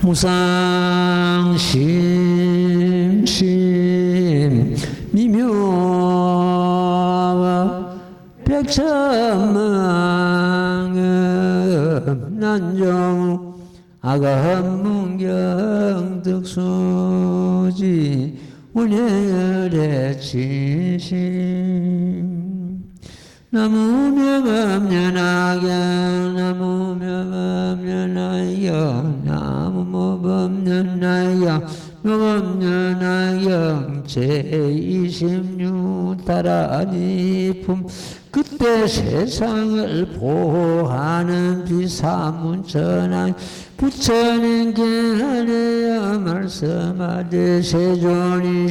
무상심심 미묘 백천망 난정 아가문경 득수지 운해열의 진심 나무명업련하경 나무명업련하경 나무모범련하경 명업련하경 제26다라니품 그때 세상을 보호하는 비사문천하 부처님께 하려야 말씀하되 세존이시여져도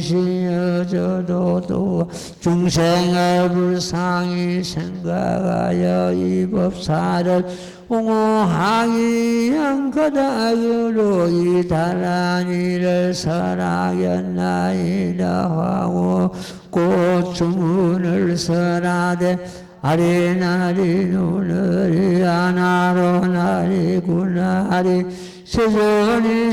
중생을 불쌍히 생각하여 이 법사를 옹호하기 양거다으로 이 다란이를 설하겠나이다 하고 곧 주문을 설하되 아리나리 누르리 아나로 나리구나리 세존이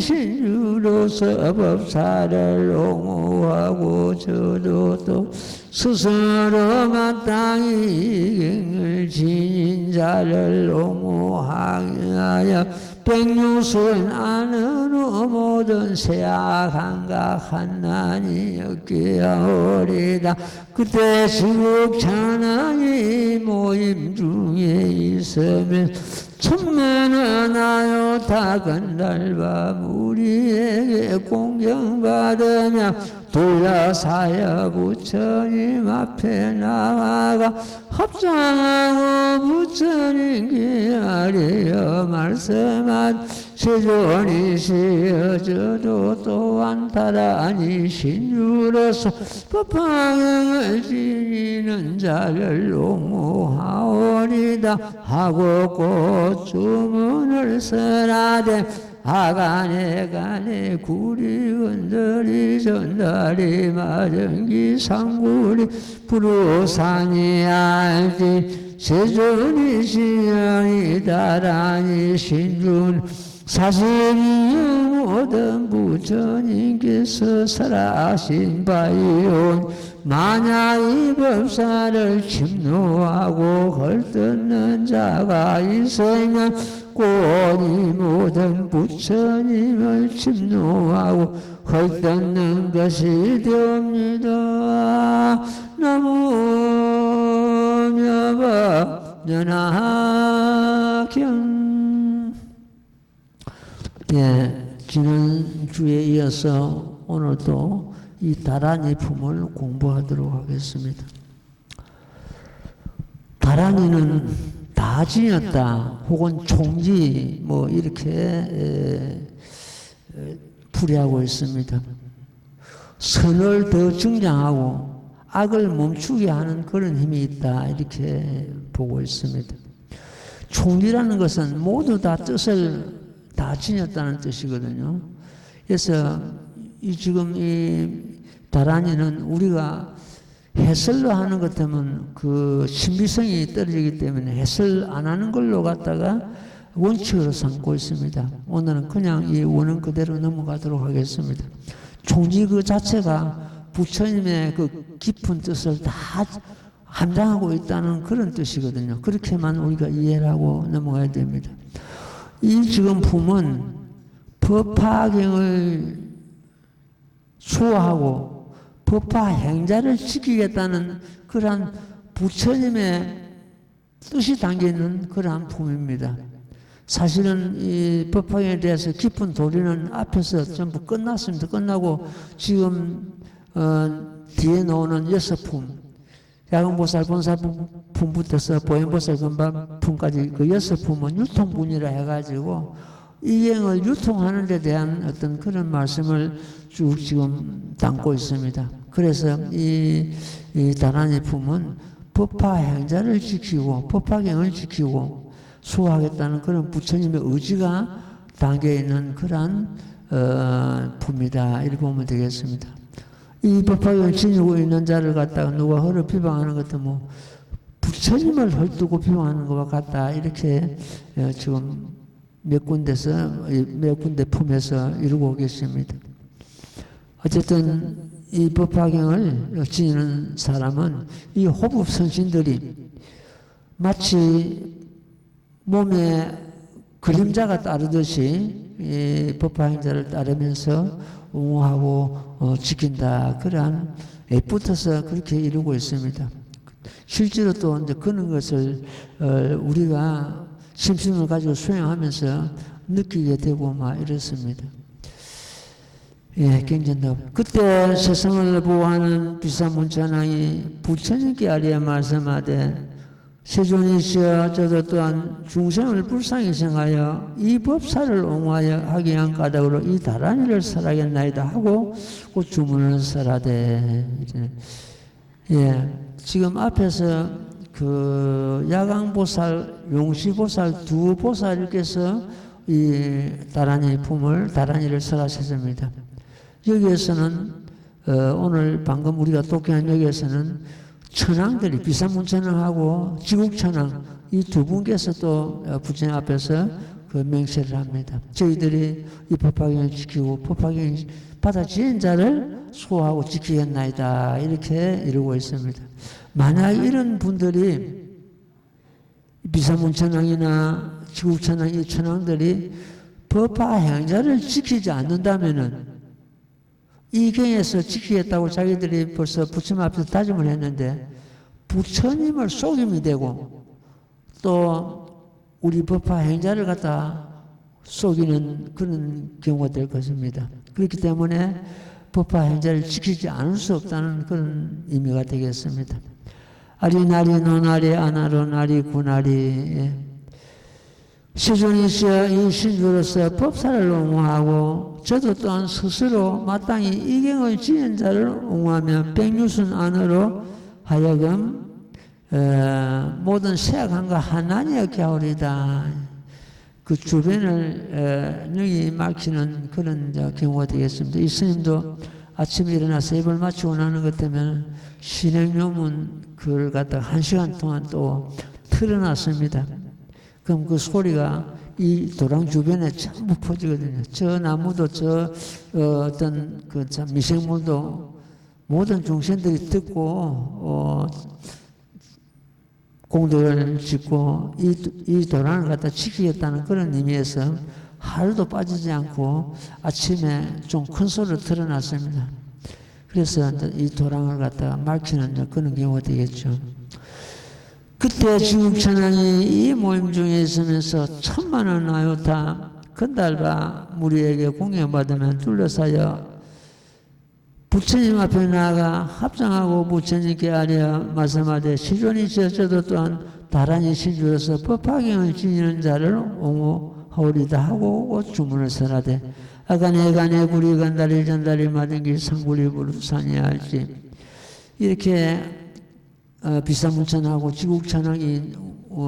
신유로서 법사를 옹호하고 저도 또 스스로 마땅히 이경을 지닌 자를 옹호하여 백유순 안으로 모든 세악한각 한난이 엮여오리다. 그때 지국천왕이 모임 중에 있으면 천만하나요 작은 달바 우리에게 공경받으며 둘러싸여 부처님 앞에 나아가 합장하고 부처님께 아뢰어 말씀한 세존이시여져도 또한 다란이 신유로서 법화경을 지니는 자를 옹호하오리다 하고 곧 주문을 설하되 아간에 간에 구리 건더리 전다리 마정기 상구리 부루산이 알지 세존이시여이 다란이 신준 사실이 모든 부처님께서 설하신 바이온 만약 이 법사를 침노하고 헐뜯는 자가 있으면 곧 이 모든 부처님을 침노하고 헐뜯는 것이 됩니다. 나무 묘법연하경. 예, 지난 주에 이어서 오늘도 이 다란이 품을 공부하도록 하겠습니다. 다란이는 다 지녔다 혹은 총지 뭐 이렇게 풀이하고 있습니다. 선을 더 증장하고 악을 멈추게 하는 그런 힘이 있다 이렇게 보고 있습니다. 총지라는 것은 모두 다 뜻을 다 지녔다는 뜻이거든요. 그래서 지금 이 다란이는 우리가 해설로 하는 것 때문에 그 신비성이 떨어지기 때문에 해설 안 하는 걸로 갖다가 원칙으로 삼고 있습니다. 오늘은 그냥 이 원은 그대로 넘어가도록 하겠습니다. 총지 그 자체가 부처님의 그 깊은 뜻을 다 함장하고 있다는 그런 뜻이거든요. 그렇게만 우리가 이해를 하고 넘어가야 됩니다. 이 지금 품은 법화경을 수호하고 법화 행자를 지키겠다는 그러한 부처님의 뜻이 담겨있는 그러한 품입니다. 사실은 이 법화경에 대해서 깊은 도리는 앞에서 전부 끝났습니다. 끝나고 지금 뒤에 나오는 6품, 야경보살, 본사품부터서 보현보살 금방품까지 그 6품은 유통분이라 해가지고 이경을 유통하는 데 대한 어떤 그런 말씀을 쭉 지금 담고 있습니다. 그래서 이 다란이 품은 법화 행자를 지키고 법화경을 지키고 수호하겠다는 그런 부처님의 의지가 담겨있는 그러한 품이다 이렇게 보면 되겠습니다. 이 법화경을 지니고 있는 자를 갖다가 누가 허를 비방하는 것도 뭐 부처님을 헐두고 비방하는 것과 같다 이렇게 지금 몇 군데 품에서 이루고 계십니다. 어쨌든 이 법화경을 지니는 사람은 이 호법 선신들이 마치 몸에 그림자가 따르듯이 이 법화행자를 따르면서 옹호하고 지킨다. 그러한 애붙어서 그렇게 이루고 있습니다. 실제로 또 이제 그런 것을 우리가 심심을 가지고 수행하면서 느끼게 되고 막 이렇습니다. 예, 경전도. 그때 세상을 보호하는 비사문천왕이 부처님께 아리에 말씀하되 세존이시여 저도 또한 중생을 불쌍히 생하여 이 법사를 옹호하여 하기 위한 까닭으로 이 다란이를 설하겠나이다 하고 그 주문을 설하되. 예, 지금 앞에서 그 야광보살, 용시보살 두 보살께서 이 다란이 품을 다란이를 설하셨습니다. 여기에서는 오늘 방금 우리가 독해한 여기에서는 천왕들이 비사문천왕하고 지국천왕 이 두 분께서 또 부처님 앞에서 그 맹세를 합니다. 저희들이 이 법화경을 지키고 법화경 받아 지은 자를 수호하고 지키겠나이다. 이렇게 이루고 있습니다. 만약 이런 분들이 비사문천왕이나 지국천왕 이 천왕들이 법화행자를 지키지 않는다면은 이 경에서 지키겠다고 자기들이 벌써 부처님 앞에서 다짐을 했는데 부처님을 속임이 되고 또 우리 법화 행자를 갖다 속이는 그런 경우가 될 것입니다. 그렇기 때문에 법화 행자를 지키지 않을 수 없다는 그런 의미가 되겠습니다. 아리나리 노나리 아나로나리 구나리 시존이시여 이 신주로서 법사를 옹호하고 저도 또한 스스로 마땅히 이경을 지은 자를 옹호하며 백류순 안으로 하여금 모든 세악함과 한난이었게 하오리다. 그 주변을 능히 막히는 그런 경우가 되겠습니다. 이 스님도 아침에 일어나서 입을 맞추고 나는 것 때문에 신행요문 그걸 갖다가 1시간 동안 또 틀어놨습니다. 그럼 그 소리가 이 도랑 주변에 전부 퍼지거든요. 저 나무도 어떤 그 참 미생물도 모든 중생들이 듣고 공덕을 짓고 이 도랑을 갖다 지키겠다는 그런 의미에서 하루도 빠지지 않고 아침에 좀 큰 소리를 틀어놨습니다. 그래서 이 도랑을 갖다가 막히는 그런 경우가 되겠죠. 그때 지국천왕이 이 모임 중에 있으면서 1000만원 아유타 건달바 무리에게 공양받으면 둘러싸여 부처님 앞에 나아가 합장하고 부처님께 아뢰어 말씀하되 시존이시여 저도 또한 다란이 신주로서 법화경을 지니는 자를 옹호하오리다 하고 주문을 설하되 아간에 간에 구리 간다리 전다리 마등기 상구리 부르산이 할지 이렇게 비사문천하고 지국천왕이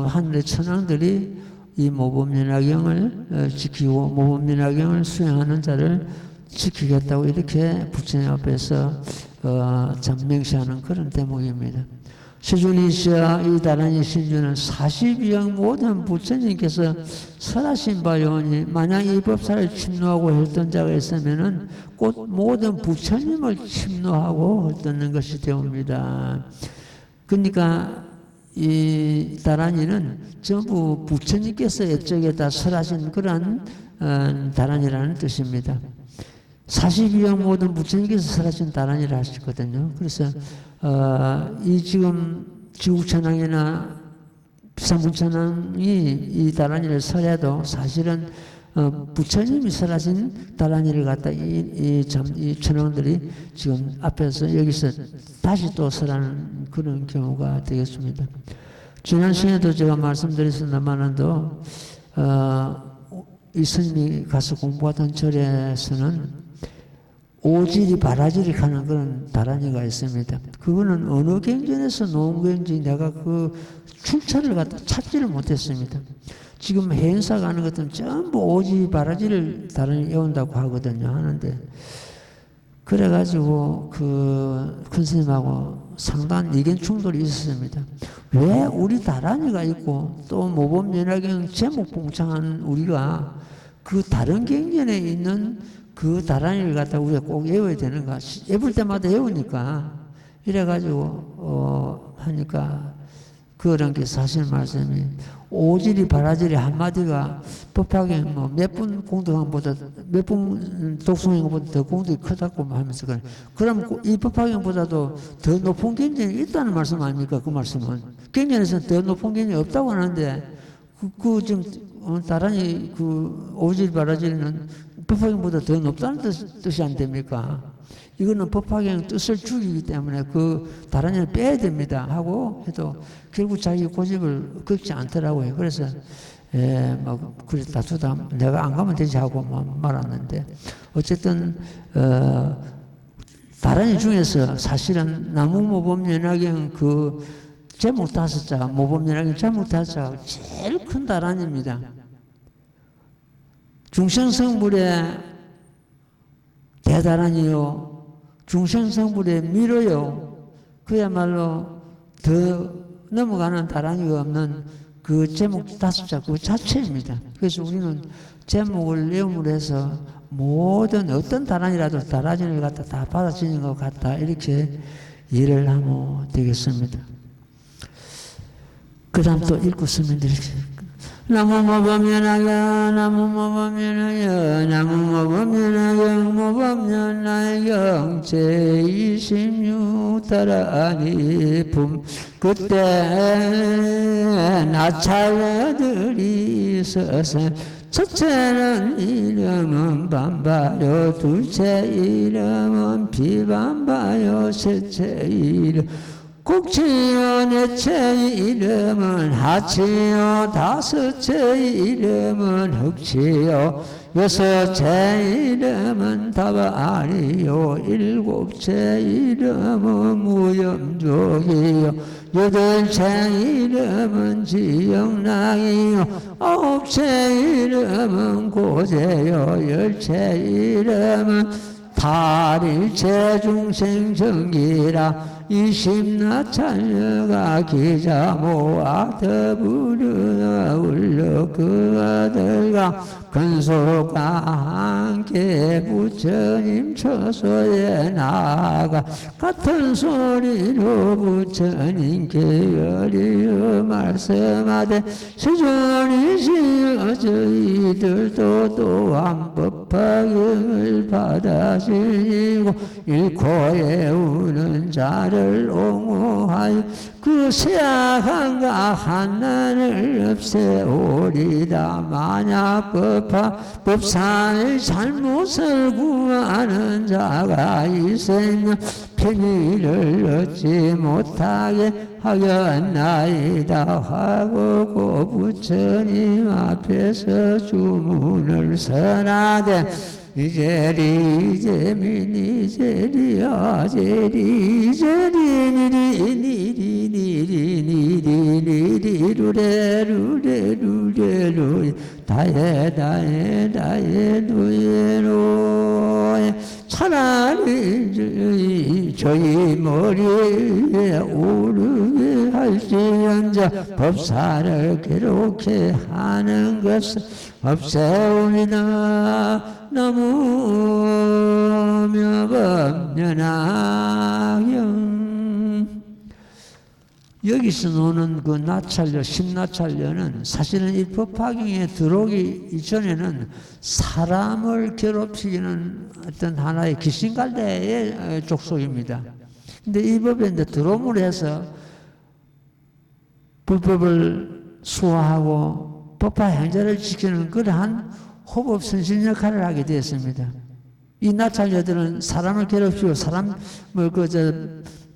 하늘의 천왕들이 이 모범연화경을 지키고 모범연화경을 수행하는 자를 지키겠다고 이렇게 부처님 앞에서 참 맹세하는 그런 대목입니다. 시준이시여 이 다란이 신주는 42형 모든 부처님께서 설하신 바요니 만약 이 법사를 침노하고 헐뜯는 자가 있으면은 곧 모든 부처님을 침노하고 헐뜯는 것이 되옵니다. 그러니까 이 다란이는 전부 부처님께서 이쪽에다 설하신 그러한 다란이라는 뜻입니다. 42형 모든 부처님께서 설하신 다란이라 하시거든요. 그래서 이 지금 지국천왕이나 비사문천왕이 이 다란이를 설해도 사실은 부처님이 설하신 다란이를 갖다 이 천왕들이 지금 앞에서 여기서 다시 또 설하는 그런 경우가 되겠습니다. 지난 시간에도 제가 말씀드렸습니다만도 이 스님이 가서 공부하던 절에서는 오지리 바라지리 가는 그런 다란이가 있습니다. 그거는 어느 경전에서 놓은 건지 내가 그 출처를 갖다 찾지를 못했습니다. 지금 행사 가는 것들은 전부 오지 바라지를 다란이 외운다고 하거든요. 하는데 그래가지고 그 큰 스님하고 상당한 의견 충돌이 있었습니다. 왜 우리 다란이가 있고 또 모범연화경 제목 봉창한 우리가 그 다른 경전에 있는 그 다란이를 갖다 우리가 꼭 외워야 되는가? 외울 때마다 외우니까 이래가지고 하니까 그런 게 사실 말씀이 오지리 바라지리 한마디가 법학에 뭐 몇 분 공덕함보다 몇 분 독송행보다 더 공덕이 크다고 하면서 그래. 그럼 이 법학행보다도 더 높은 경전이 있다는 말씀 아닙니까? 그 말씀은 경전에서는 더 높은 경전이 없다고 하는데 그 지금 다란히 그 오지리 바라지리는 법학행보다 더 높다는 뜻이 안 됩니까? 이거는 법학의 뜻을 죽이기 때문에 그 다른 일 빼야 됩니다 하고 해도 결국 자기 고집을 긁지 않더라고요. 그래서 뭐 그래 다투다 내가 안 가면 되지 하고 말았는데 어쨌든 다른 일 중에서 사실은 나무모범연화경 그 제목 5자 모범연화경 제목 5자가 제일 큰 다란입니다. 중생성불의 대다란이요. 중생성불에 밀어요. 그야말로 더 넘어가는 다란이가 없는 그 제목 5자 그 자체입니다. 그래서 우리는 제목을 외움으로 해서 모든 어떤 다란이라도 다란이를 갖다 다 받아치는 것 같다. 이렇게 이해를 하면 되겠습니다. 그 다음 또 읽고 쓰면 되겠습니다. 나무모범연화경 나무모범연화경 나무모범연화경 모범연화경 제26다란이 품 그때 나찰녀들이 있어서 첫째는 이름은 반바요 둘째 이름은 비반바요 셋째 이름 국치요 넷째 이름은 하치요 다섯째 이름은 흑치요 여섯째 이름은 다발이요 일곱째 이름은 무염족이요 여덟째 이름은 지영랑이요 아홉째 이름은 고재요 열째 이름은 탈일체 중생정기라 이십나찰녀가 기자모아 더부르 울려 그 아들과 근소가 함께 부처님 처소에 나가 같은 소리로 부처님께 열이어 말씀하되 시존이시여 저희들도 또한 법화경을 받아들이고 일코에 우는 자를 옹호하여 그 세악한가 하나를 없애오리다. 만약 법상의 잘못을 구하는 자가 있으면 편의를 얻지 못하게 하겠나이다 하고 고 부처님 앞에서 주문을 선하되 이제리 이제민 이제리야 제리 제리 니리 니리 니리 니리 니리 루레 루레 루레 루레 다에 다에 다에 누에 노에 차라리 저희 머리에 오르게 할지언정 법사를 괴롭게 하는 것은 없애오리다. 나무묘법연화경 여기서 노는 그 나찰녀, 십나찰녀는 사실은 이 법화경에 들어오기 이전에는 사람을 괴롭히는 어떤 하나의 귀신갈대의 족속입니다. 근데 이 법에 이제 들어옴으로 해서 불법을 수호하고 법화 행자를 지키는 그러한 호법 선신 역할을 하게 되었습니다. 이 나찰녀들은 사람을 괴롭히고 사람을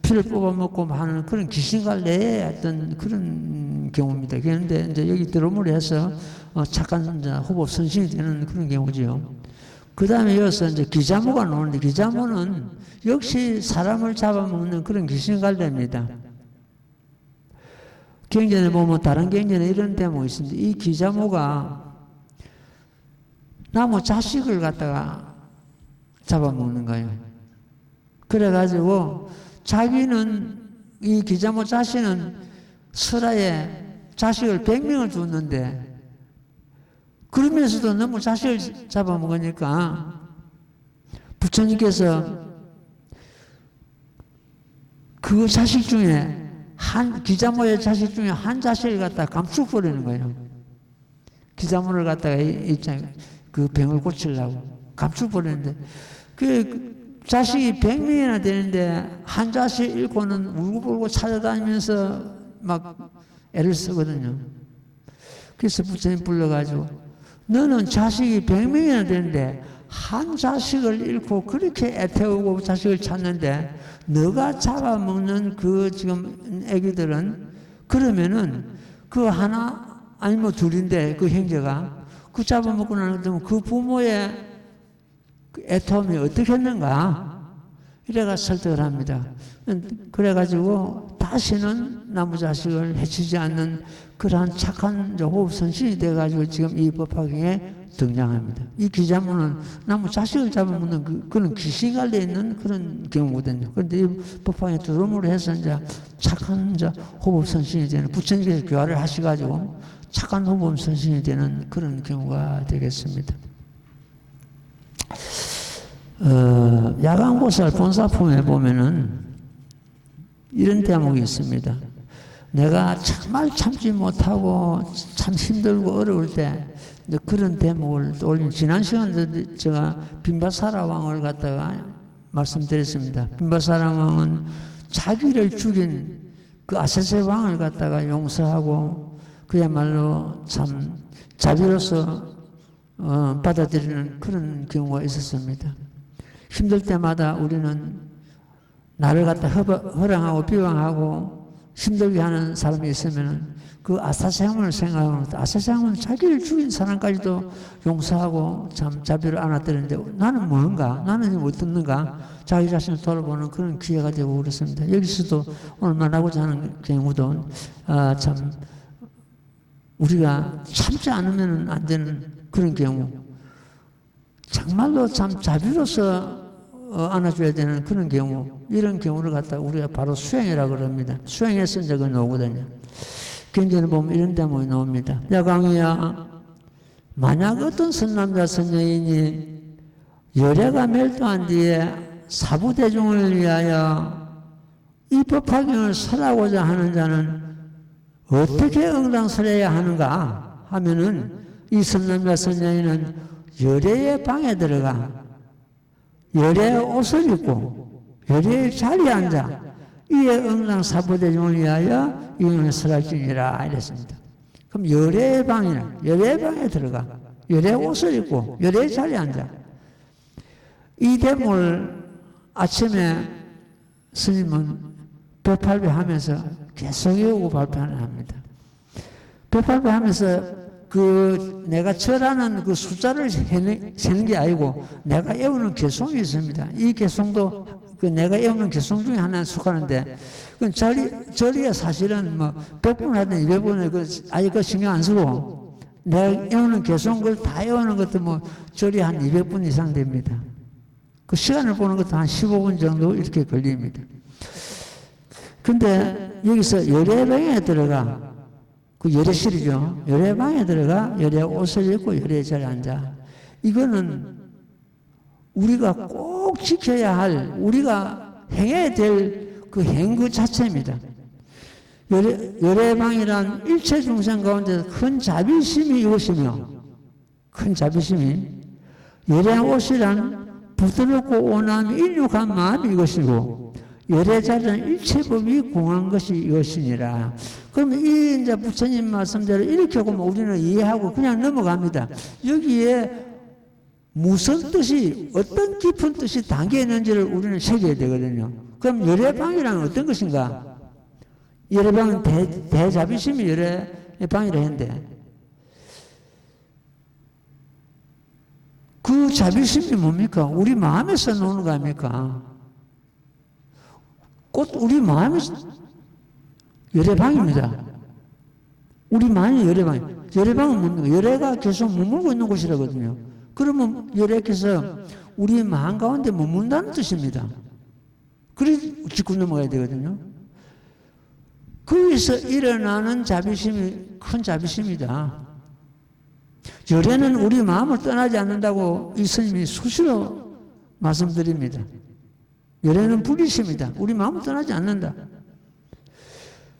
피를 뽑아먹고 하는 그런 귀신갈래의 어떤 그런 경우입니다. 그런데 이제 여기 들어옴으로 해서 착한 호법 선신이 되는 그런 경우지요. 그 다음에 이어서 이제 기자모가 나오는데 기자모는 역시 사람을 잡아먹는 그런 귀신갈래입니다. 경전에 보면 다른 경전에 이런 대목이 있습니다. 이 기자모가 나무 자식을 갖다가 잡아먹는 거예요. 그래가지고 자기는 이 기자모 자신은 설화에 자식을 100명을 줬는데 그러면서도 너무 자식을 잡아먹으니까 부처님께서 그 자식 중에 기자모의 자식 중에 한 자식을 갖다 감축버리는 거예요. 기자모를 갖다가 그 병을 고치려고 감축버리는데 그 자식이 100명이나 되는데 한 자식 잃고는 울고불고 찾아다니면서 막 애를 쓰거든요. 그래서 부처님 불러가지고 너는 자식이 100명이나 되는데 한 자식을 잃고 그렇게 애태우고 자식을 찾는데 너가 잡아먹는 그 지금 애기들은 그러면은 그 하나 아니 뭐 둘인데 그 형제가 그 잡아먹고 나면 그 부모의 애통이 어떻게 했는가 이래가 설득을 합니다. 그래가지고 다시는 나무 자식을 해치지 않는 그러한 착한 호흡선신이 돼가지고 지금 이 법화경에 등장합니다. 이 기자모는 나무 자식을 잡아먹는 그런 귀신 갈려 있는 그런 경우거든요. 그런데 이 법화경에 두루뭉을 해서 이제 착한 호흡선신이 되는 부처님께서 교화를 하셔가지고 착한 호흡선신이 되는 그런 경우가 되겠습니다. 야간보살 본사품에 보면은 이런 대목이 있습니다. 내가 정말 참지 못하고 참 힘들고 어려울 때 그런 대목을 떠올린 지난 시간에 제가 빈바사라 왕을 갖다가 말씀드렸습니다. 빈바사라 왕은 자기를 죽인 그 아세세 왕을 갖다가 용서하고 그야말로 참 자비로서 받아들이는 그런 경우가 있었습니다. 힘들 때마다 우리는 나를 갖다 허랑하고 비방하고 힘들게 하는 사람이 있으면 그 아사세왕을 생각하면 아사세왕은 자기를 죽인 사람까지도 용서하고 참 자비를 안아드리는데 나는 뭔가? 나는 어떻는가? 자기 자신을 돌아보는 그런 기회가 되고 그렇습니다. 여기서도 오늘 말하고자 하는 경우도 참 우리가 참지 않으면 안 되는 그런 경우 정말로 참 자비로서 안아줘야 되는 그런 경우 이런 경우를 갖다 우리가 바로 수행이라고 그럽니다. 수행에서 이제 그 나오거든요. 경전에 보면 이런 대목이 나옵니다. 야광이야 만약 어떤 선남자 선녀인이 열애가 멸도한 뒤에 사부대중을 위하여 이 법화경을 설하고자 하는 자는 어떻게 응당설해야 하는가 하면은 이 선남자 선녀인은 열애의 방에 들어가 열애의 옷을 입고 열애의 자리에 앉아 이에 응당 사부대중을 위하여 이응을 설할지니라 이랬습니다. 그럼 열애의 방이나 열애의 방에 들어가 열애의 옷을 입고 열애의 자리에 앉아 이 대목을 아침에 스님은 108배 하면서 계속 외우고 발표를 합니다. 108배 하면서 그 내가 절하는 그 숫자를 세는 게 아니고 내가 외우는 개송이 있습니다. 이 개송도 그 내가 외우는 개송 중에 하나에 속하는데 그 절이 사실은 뭐 100번 하든 200번을 아예 그 신경 안 쓰고 내가 외우는 개송 걸 다 외우는 것도 뭐 절이 한 200번 이상 됩니다. 그 시간을 보는 것도 한 15분 정도 이렇게 걸립니다. 근데 여기서 열애방에 들어가 그 열애실이죠. 열애방에 들어가 열애 옷을 입고 열애 자리에 앉아. 이거는 우리가 꼭 지켜야 할 우리가 행해야 될 그 행 그 자체입니다. 열애방이란 일체 중생 가운데 큰 자비심이 이것이며 큰 자비심이 열애 옷이란 부드럽고 온화함이 인육한 마음이 이것이고 열애 자리는 일체법이 공한 것이 이것이니라. 그러면 이 이제 부처님 말씀대로 이렇게 보면 우리는 이해하고 그냥 넘어갑니다. 여기에 무슨 뜻이 어떤 깊은 뜻이 담겨 있는지를 우리는 새겨야 되거든요. 그럼 열애방이란 어떤 것인가? 열애방은 대자비심이 열애방이라 했는데 그 자비심이 뭡니까? 우리 마음에서 노는 거 아닙니까? 곧 우리 마음에서 열애방입니다. 우리 마음이 열애방이에요. 열애방은 뭡니까? 열애가 계속 머물고 있는 곳이라거든요. 그러면 열애께서 우리 마음 가운데 머문다는 뜻입니다. 그래서 짚고 넘어가야 되거든요. 거기서 일어나는 자비심이 큰 자비심이다. 열애는 우리 마음을 떠나지 않는다고 이 스님이 수시로 말씀드립니다. 열애는 불의심이다. 우리 마음을 떠나지 않는다.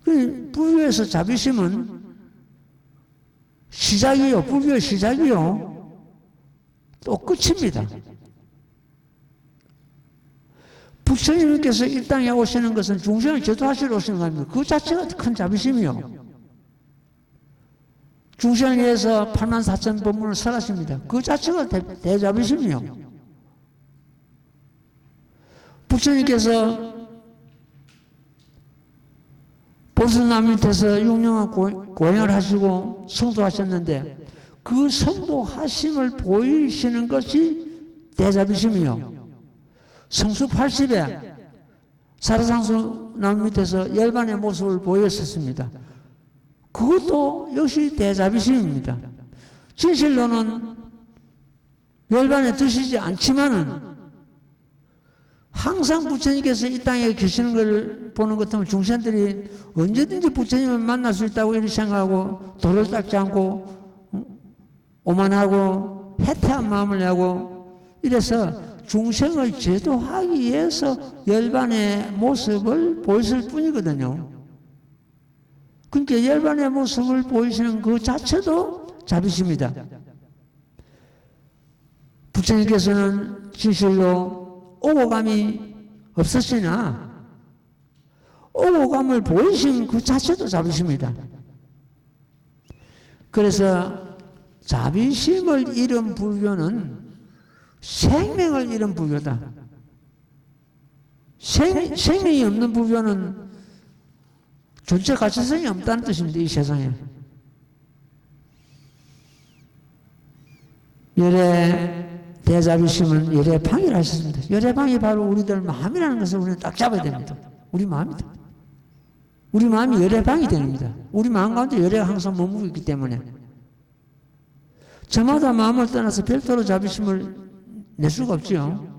불교에서 자비심은 시작이요. 불교의 시작이요. 또 끝입니다. 부처님께서 이 땅에 오시는 것은 중생을 제도하시러 오시는 겁니다. 그 자체가 큰 자비심이요. 중생을 위해서 84,000 법문을 설하십니다. 그 자체가 대자비심이요. 부처님께서 보슬남 밑에서 6년간 고행을 하시고 성도하셨는데 그 성도하심을 보이시는 것이 대자비심이요. 성수 80에 사라상수 나무 밑에서 열반의 모습을 보였었습니다. 그것도 역시 대자비심입니다. 진실로는 열반에 드시지 않지만은 항상 부처님께서 이 땅에 계시는 걸 보는 것 같으면 중생들이 언제든지 부처님을 만날 수 있다고 이렇게 생각하고 도를 닦지 않고 오만하고 해태한 마음을 내고 이래서 중생을 제도하기 위해서 열반의 모습을 보였을 뿐이거든요. 그러니까 열반의 모습을 보이시는 그 자체도 자비심이다. 부처님께서는 진실로 오고감이 없었으나 오고감을 보이신 그 자체도 자비심이다. 그래서 자비심을 잃은 불교는 생명을 잃은 불교다. 생명이 없는 불교는 존재 가치성이 없다는 뜻입니다. 이 세상에. 열애 대자비심은 열애방이라 하셨습니다. 열애방이 바로 우리들 마음이라는 것을 우리는 딱 잡아야 됩니다. 우리 마음이다. 우리 마음이 열애방이 됩니다. 우리 마음 가운데 열애가 항상 머무르고 있기 때문에 저마다 마음을 떠나서 별도로 자비심을 낼 수가 없지요.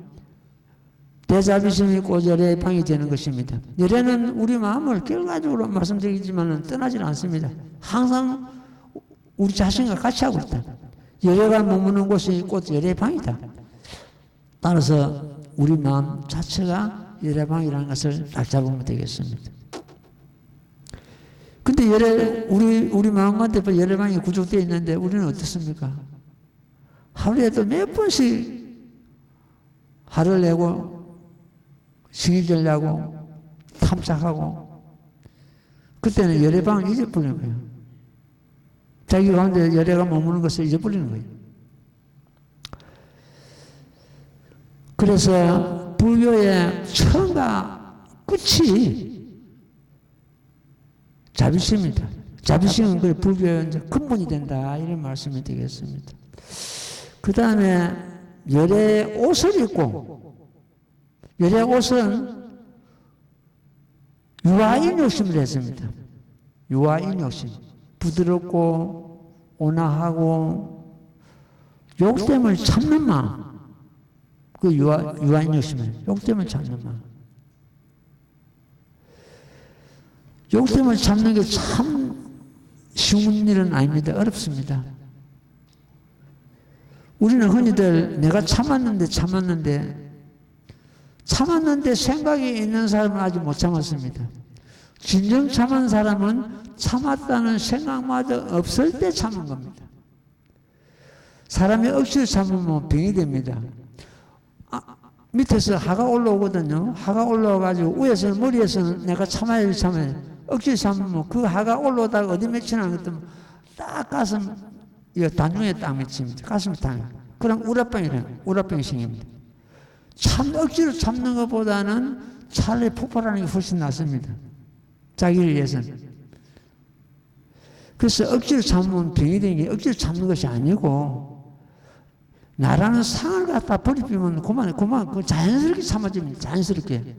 대자비심이 곧 열애의 방이 되는 것입니다. 열애는 우리 마음을 결과적으로 말씀드리지만 떠나지 않습니다. 항상 우리 자신과 같이 하고 있다. 열애가 머무는 곳이 곧 열애의 방이다. 따라서 우리 마음 자체가 열애의 방이라는 것을 딱 잡으면 되겠습니다. 근데 우리 마음 가운데 열애의 방이 구축되어 있는데 우리는 어떻습니까? 하루에도 몇 번씩 화를 내고 승질을 내고 탐색하고 그때는 열애의 방을 잊어버리는 거예요. 자기 가운데 열애가 머무는 것을 잊어버리는 거예요. 그래서 불교의 처음과 끝이 자비심입니다. 자비심은 그 불교의 근본이 된다 이런 말씀이 되겠습니다. 그 다음에 열애의 옷을 입고 열애의 옷은 유아인 욕심을 했습니다. 유아인 욕심. 부드럽고 온화하고 욕됨을 참는 마음. 그 유아인 욕심을 욕됨을 참는 마음. 욕됨을 참는 게 참 쉬운 일은 아닙니다. 어렵습니다. 우리는 흔히들 내가 참았는데 생각이 있는 사람은 아직 못 참았습니다. 진정 참은 사람은 참았다는 생각마저 없을 때 참은 겁니다. 사람이 억지로 참으면 병이 됩니다. 밑에서 하가 올라오거든요. 하가 올라와가지고 위에서는 머리에서는 내가 참아야 억지로 참으면 그 하가 올라오다가 어디 맺히나 했더니 딱 가슴 이거 단중에 딱 맺힙니다. 가슴이 딱. 그럼 우라병이 생깁니다. 억지로 참는 것보다는 차라리 폭발하는 게 훨씬 낫습니다. 자기를 위해서는. 그래서 억지로 참으면 병이 되는 게 억지로 참는 것이 아니고 나라는 상을 갖다 버리면 그만 자연스럽게 참아집니다. 자연스럽게.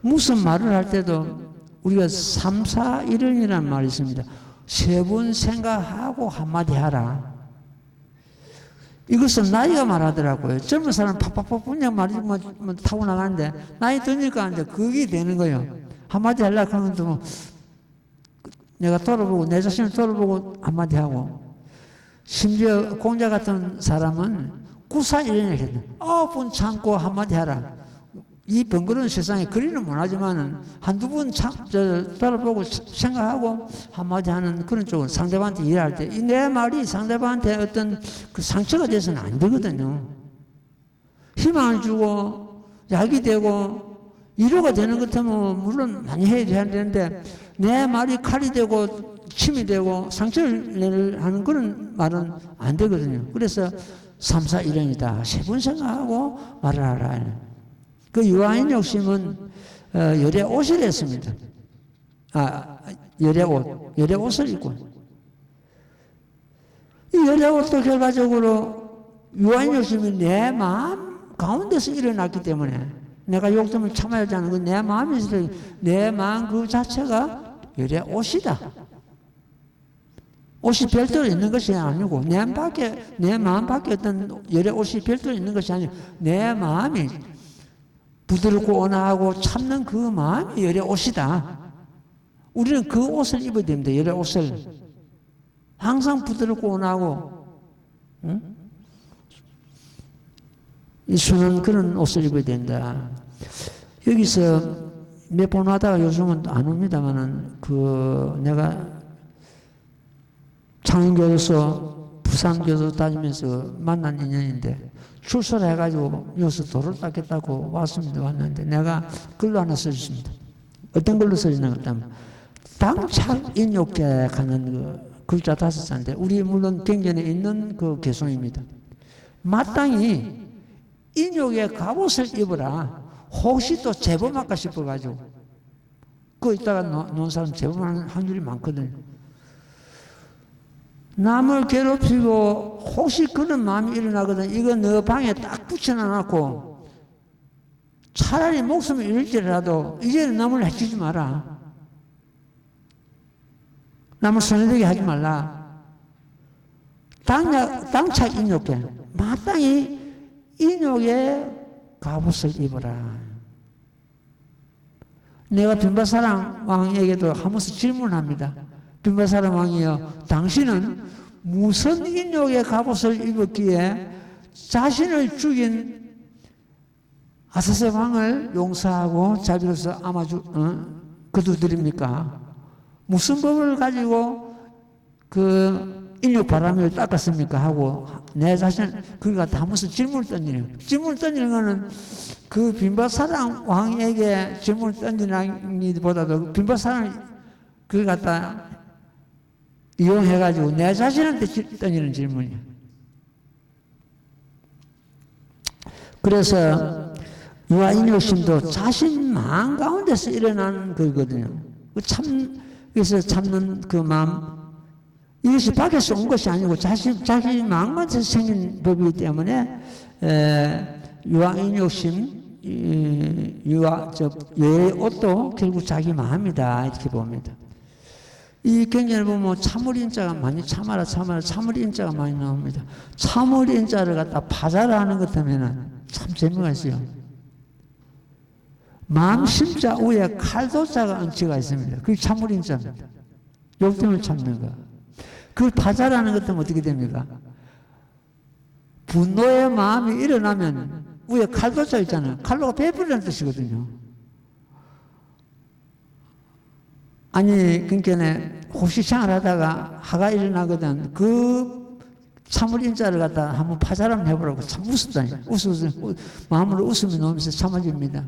무슨 말을 할 때도 우리가 3, 4, 1원이라는 말이 있습니다. 3번 생각하고 한마디 하라. 이것은 나이가 말하더라고요. 젊은 사람은 팍팍팍 그냥 말이 타고 나가는데 나이 드니까 이제 그게 되는 거예요. 한마디 하려고 하는데 뭐 내가 돌아보고 내 자신을 돌아보고 한마디 하고 심지어 공자 같은 사람은 구사 이런 얘기 했네. 9분 참고 한마디 하라. 이 번거로운 세상에 그리는 못하지만은 한두 번 돌아보고 생각하고 한마디 하는 그런 쪽은 상대방한테 일할 때 내 말이 상대방한테 어떤 그 상처가 돼서는 안 되거든요. 희망을 주고 약이 되고 위로가 되는 것 같으면 물론 많이 해야 되는데 내 말이 칼이 되고 침이 되고 상처를 하는 그런 말은 안 되거든요. 그래서 3, 4, 1년이다. 3번 생각하고 말을 하라. 그 유아인 욕심은 열의 옷을 했습니다. 열의 옷, 열의 옷을 입고. 이 열의 옷도 결과적으로 유아인 욕심이 내 마음 가운데서 일어났기 때문에 내가 욕심을 참아야 하는 건 내 마음에서 내 마음 그 자체가 열의 옷이다. 옷이 별도로 있는 것이 아니고 내 마음 밖에 어떤 열의 옷이 별도로 있는 것이 아니고 내 마음이 부드럽고 온화하고 참는 그 마음이 열의 옷이다. 우리는 그 옷을 입어야 됩니다. 열의 옷을. 항상 부드럽고 온화하고 응? 이 순한 그런 옷을 입어야 된다. 여기서 몇 번 하다가 요즘은 안 옵니다만은 내가 창원교도소, 부산교도소 다니면서 만난 인연인데 출소를 해가지고 여기서 도를 닦겠다고 왔는데 내가 글로 하나 써줬습니다. 어떤 걸로 써주나 그랬다면 당착 인욕객 하는 그 글자 5자인데 우리 물론 경전에 있는 그 개송입니다. 마땅히 인욕의 갑옷을 입으라. 혹시 또 재범할까 싶어가지고 그 이따가 놓은 사람 재범하는 확률이 많거든요. 남을 괴롭히고 혹시 그런 마음이 일어나거든. 이거 너 방에 딱 붙여놔놓고 차라리 목숨을 잃을지라도 이제는 남을 해치지 마라. 남을 손해되게 하지 말라. 당착 인욕계 마땅히 인욕의 갑옷을 입어라. 내가 빈바사랑 왕에게도 하면서 질문합니다. 빈바사랑 왕이여, 당신은 무슨 인욕의 갑옷을 입었기에 자신을 죽인 아사세 왕을 용서하고 자비로서 거두드립니까? 무슨 법을 가지고 그 인욕 바람을 닦았습니까? 하고 내 자신 그걸 갖다 하면서 질문을 던지는 질문을 던지는 거는 그 빈바사랑 왕에게 질문을 던지는 보다도 빈바사랑 그걸 갖다 이용해가지고 내 자신한테 던지는 질문이야. 그래서 유아인 욕심도 자신 마음 가운데서 일어나는 거거든요. 그래서 참는 그 마음, 이것이 밖에서 온 것이 아니고 자기 마음만에서 생긴 법이기 때문에 유아인 욕심, 여의 옷도 결국 자기 마음이다 이렇게 봅니다. 이 경전을 보면 참을인자가 많이 참아라 참을인자가 많이 나옵니다. 참을인자를 갖다 파자라 하는 것 때문에 참 재미가 있어요. 마음심자 위에 칼도자가 얹혀가 있습니다. 그게 참을인자입니다. 욕심을 참는 거. 그걸 파자라는 것 때문에 어떻게 됩니까? 분노의 마음이 일어나면 위에 칼도자 있잖아요. 칼로가 베풀이라는 뜻이거든요. 아니, 그러니까 호시창을 하다가 화가 일어나거든. 그 참을인자를 갖다 한번 파자람 해보라고 참 웃었다니. 마음으로 웃음이 나오면서 참아집니다.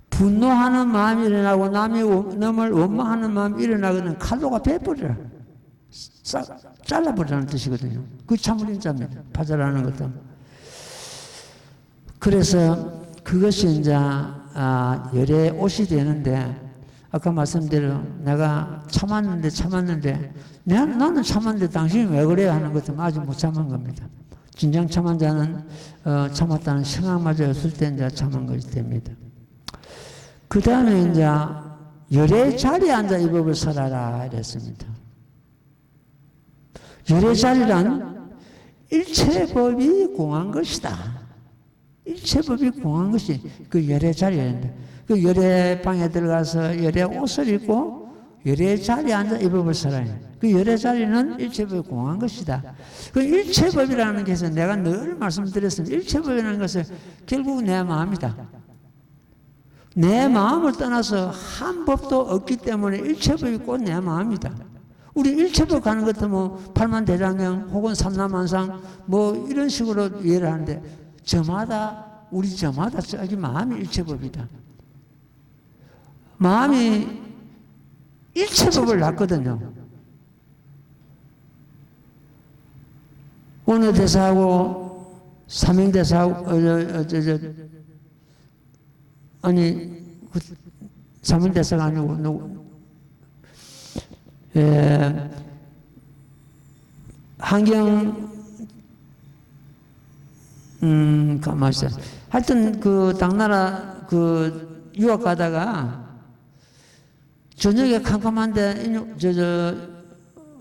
분노하는 마음이 일어나고 남을 원망하는 마음이 일어나거든. 칼로가 베풀이라. 잘라버리라는 뜻이거든요. 그 참을인자입니다. 파자라는 것도. 그래서 그것이 이제 열의 옷이 되는데 아까 말씀대로 내가 참았는데 나는 참았는데 당신이 왜 그래 하는 것은 아직 못 참은 겁니다. 진정 참은 자는 참았다는 생각마저 없을 때 이제 참은 것이 됩니다. 그 다음에 이제 열의 자리에 앉아 이 법을 설하라 이랬습니다. 열의 자리란 일체 법이 공한 것이다. 일체법이 공한 것이 그 열의 자리인데, 그 열의 방에 들어가서 열의 옷을 입고 열의 자리에 앉아 입어볼 사람이에요. 그 열의 자리는 일체법이 공한 것이다. 그 일체법이라는 것은 내가 늘 말씀드렸습니다. 일체법이라는 것은 결국 내 마음이다. 내 마음을 떠나서 한 법도 없기 때문에 일체법이 곧 내 마음이다. 우리 일체법 가는 것도 뭐 팔만대장경 혹은 삼라만상 뭐 이런 식으로 이해를 하는데 우리 저마다 저기 마음이 일체법이다. 마음이 일체법을 낳거든요. 원어대사하고 삼형대사하고 삼형대사가 아니고 누구 한경 가만히 있어. 하여튼 그 당나라 그 유학 가다가 저녁에 캄캄한데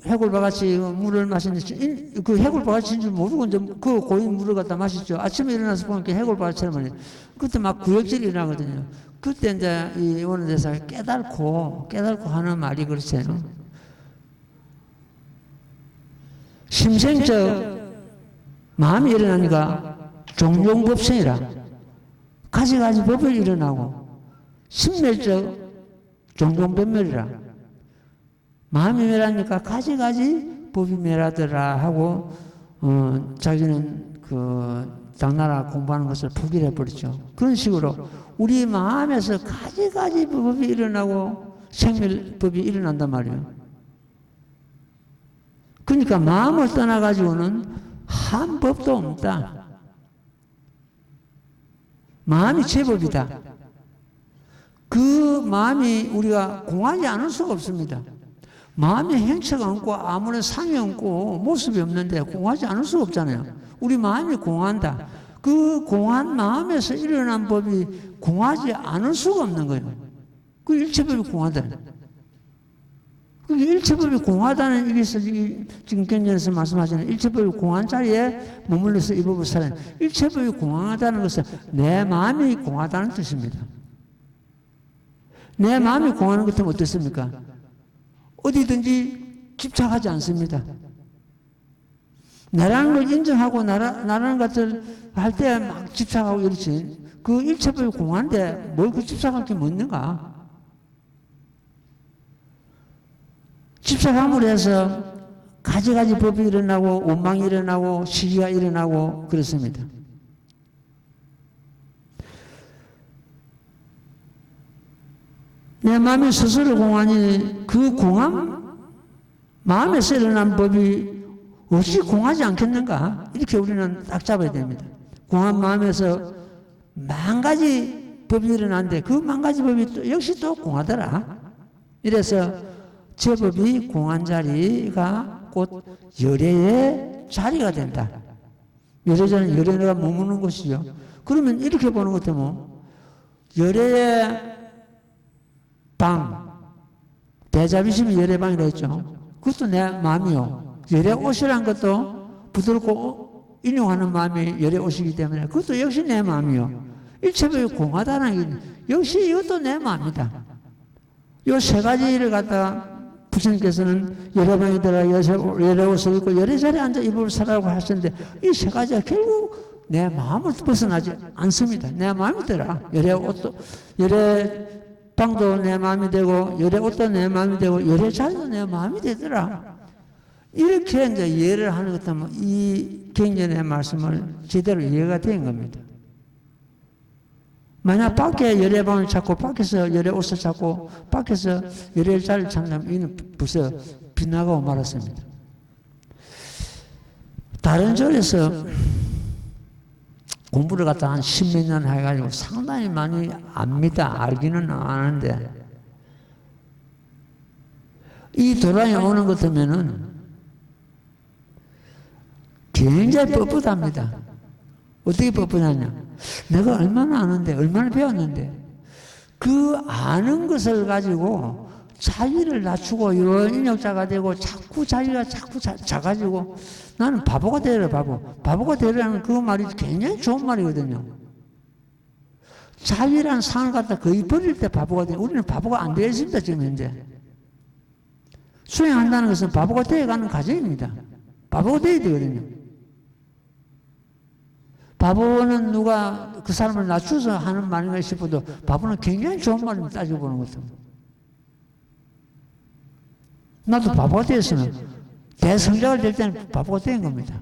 해골바같이 물을 마시는데 그 해골바같이인 줄 모르고 이제 그 고인 물을 갖다 마시죠. 아침에 일어나서 보니까 해골바같처럼 말이에요. 그때 막 구역질이 일어나거든요. 그때 이제 이 원어대사가 깨닫고 하는 말이 그렇잖아요. 심생적 마음이 일어나니까 종종법생이라 가지가지 법을 일어나고 심멸적 종종변멸이라 마음이 멸하니까 가지가지 법이 멸하더라 하고 자기는 그 당나라 공부하는 것을 포기를 해버렸죠. 그런 식으로 우리 마음에서 가지가지 법이 일어나고 생멸법이 일어난단 말이에요. 그러니까 마음을 떠나가지고는 한 법도 없다. 마음이 제법이다. 그 마음이 우리가 공하지 않을 수가 없습니다. 마음에 행처가 없고 아무런 상이 없고 모습이 없는데 공하지 않을 수가 없잖아요. 우리 마음이 공한다. 그 공한 마음에서 일어난 법이 공하지 않을 수가 없는 거예요. 그 일체법이 공하다. 그 일체법이 공하다는 얘기에서 지금 견전에서 말씀하시는 일체법이 공한 자리에 머물러서 이 법을 살아요. 일체법이 공하다는 것은 내 마음이 공하다는 뜻입니다. 내 마음이 공하는 것은 어떻습니까? 어디든지 집착하지 않습니다. 나라는 걸 인정하고 나라는 것을 할 때 막 집착하고 이렇지. 그 일체법이 공한데 뭘 그 집착할 게 뭐 있는가? 집착함으로 해서 가지가지 법이 일어나고 원망이 일어나고 시기가 일어나고 그렇습니다. 내 마음이 스스로 공하니 그 공함 마음에서 일어난 법이 없이 공하지 않겠는가? 이렇게 우리는 딱 잡아야 됩니다. 공한 마음에서 만 가지 법이 일어나는데 그 만 가지 법이 또 역시 또 공하더라. 이래서 제법이 공한 자리가 곧 열애의 자리가 된다. 열애자는 열애가 머무는 것이죠. 그러면 이렇게 보는 것도 뭐 열애의 방, 대자비심이 열애방이라 했죠. 그것도 내 마음이요. 열애옷이란 것도 부드럽고 인용하는 마음이 열애옷이기 때문에 그것도 역시 내 마음이요. 일체법이 공하다는 게 역시 이것도 내 마음이다. 이 세 가지를 갖다가 부처님께서는 열애방에 들어가 열애옷을 입고 열애자리에 앉아 이불을 사라고 하셨는데 이 세 가지가 결국 내 마음을 벗어나지 않습니다. 내 마음이 들어. 열애옷도 방도 내 마음이 되고 열애옷도 내 마음이 되고 열애자리도 내 마음이 되더라. 이렇게 이제 이해를 하는 것 때문에 이 경전의 말씀을 제대로 이해가 된 겁니다. 만약 밖에 열애방을 찾고 밖에서 열애옷을 찾고 밖에서 열애자리를 찾는다면 이는 벌써 빗나가고 말았습니다. 다른 절에서 공부를 갖다 한 십몇 년 해가지고 상당히 많이 압니다. 알기는 아는데 이 도량에 오는 것 때문에는 굉장히 뻣뻣합니다. 어떻게 뻣뻣하냐? 내가 얼마나 아는데 얼마나 배웠는데 그 아는 것을 가지고 자기를 낮추고 인력자가 되고 자꾸 자기가 자꾸 작아지고 나는 바보가 되라 바보가 되라는 그 말이 굉장히 좋은 말이거든요. 자유라는 상을 갖다 거의 버릴 때 바보가 돼. 우리는 바보가 안 되어 있습니다, 지금 현재. 수행한다는 것은 바보가 되어가는 과정입니다. 바보가 되어야 되거든요. 바보는 누가 그 사람을 낮춰서 하는 말인가 싶어도 바보는 굉장히 좋은 말입니다. 따지고 보는 것도. 나도 바보가 되었으면 대성장을 될 때는 바보가 된 겁니다.